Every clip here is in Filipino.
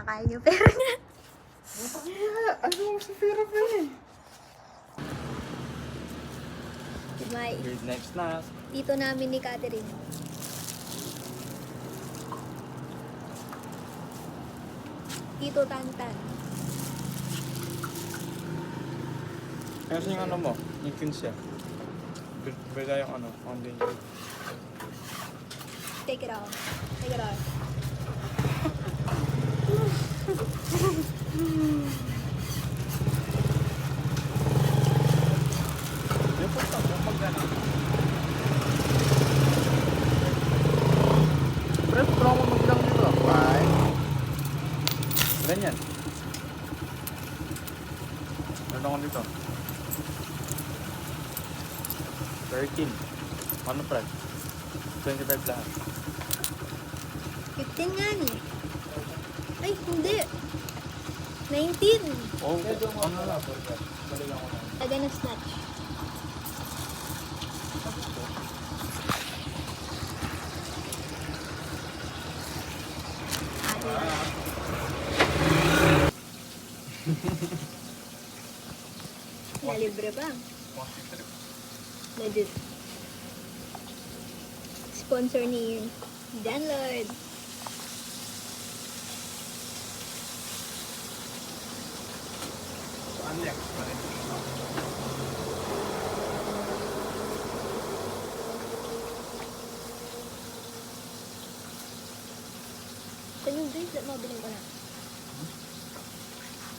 kinakain yung pera niya. Ano sa pera pa eh? May Grade next na. tito namin ni Catherine. Tito Tantan. Kasi yung ano mo, yung kinsya. Beda yung ano, online. Take it out. Take it out. Yung punta, yung pagdana. Pre, pero ako magbilang dito. 5. Ganyan. Ano ako dito? 13. Ano pre? 25 lahat. 15 nga ni. Ay, hindi. 19. Oh, ano na? Taga na snatch. Nalibre ba? Legit. Sponsor ni Dan Lord. Saan yung bracelet mo? Biling ko na.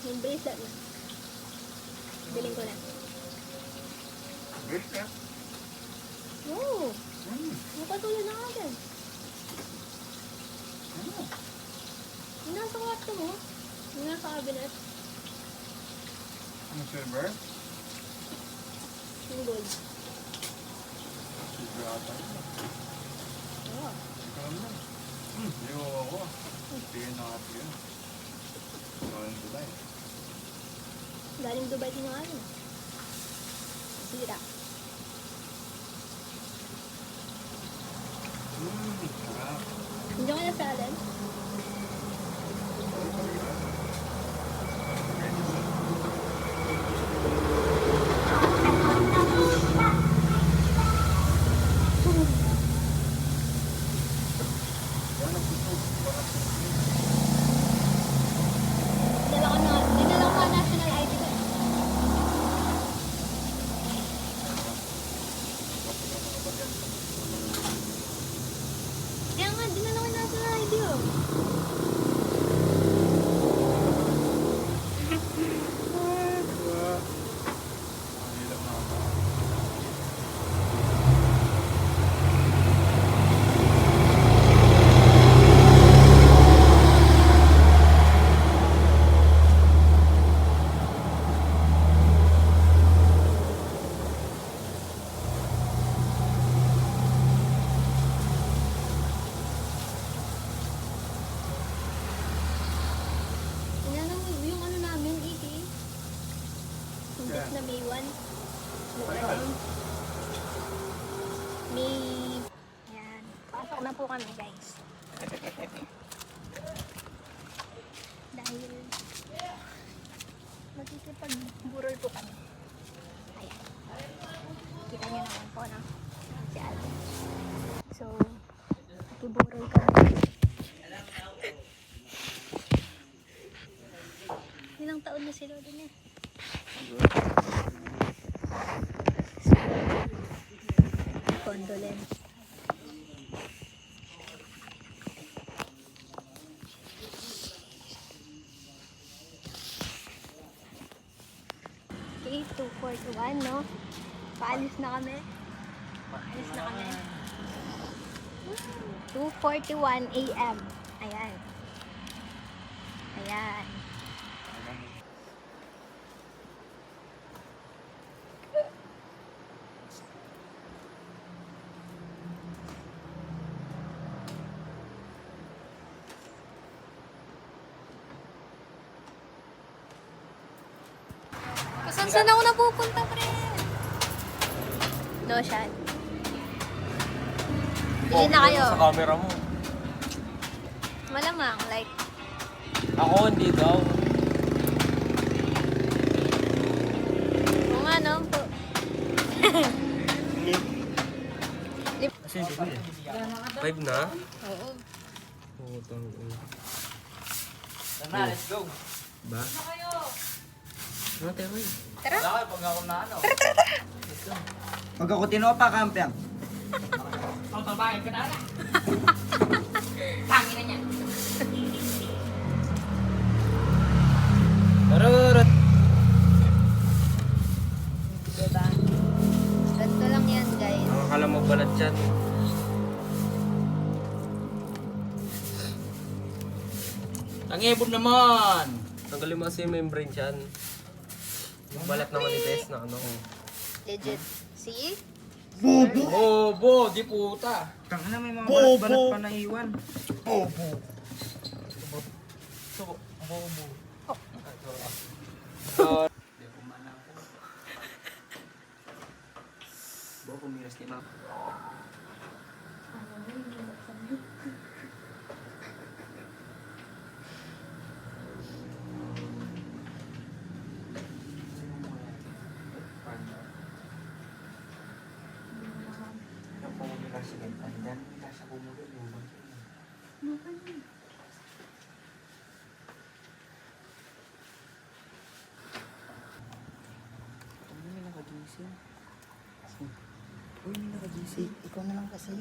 Yung bracelet mo. Biling ko na. Good ka? Oo. Napatulad na agad. Yung nasa kwarto mo. Yung nasa cabinet. Ano silver? Yung gold. Silver ata. Oo. Ikaw naman. Ayaw ako. Tingin na ate yun. Galing Dubai. Galing Dubai tinangalan. Sira. Sarap. Hindi ko nasalan. Dinala ko nga national ID ko. Kaya nga, dinala ko yung national ID oh. Tingnan mo yung ano namin, Iki. Yung date na May 1. Nagkaroon. May... Ayan. Pasok na po kami, guys. Dahil... Magkikipag-burol po kami. Ayan. Kita niyo naman po, no? Si Alvin. So, magkiburol kami. Ilang taon na si Lolo niya? Condolence. Okay, 2:41, no? Paalis na kami. Paalis na kami. 2:41 AM. Ayan. Ayan. Saan ako napupunta, pre? Lotion. Bili na kayo. Sa camera mo. Malamang, like, Ako, hindi daw. Oo nga, no? Kasi hindi ko 5 na? Oo. Oo, Tara, let's go. Ba? Ano tayo kayo? Tara. Wala kayo pag ako na ano. Pag ako tinopa, kampiang. Tabahin ka na na. Tangin na niya. Tararot! Diba? Ganito lang yan, guys. Nakakala mo balat dyan. Tangibon naman. Tanggalin mo kasi yung membrane dyan. Yung balat na manipes na ano. Legit. See? Bobo, di puta. Tangin na may mga balat-balat pa na iwan. Bawa pumiras ni Ma'am. Uy, may nakagising. Ikaw na lang kasi.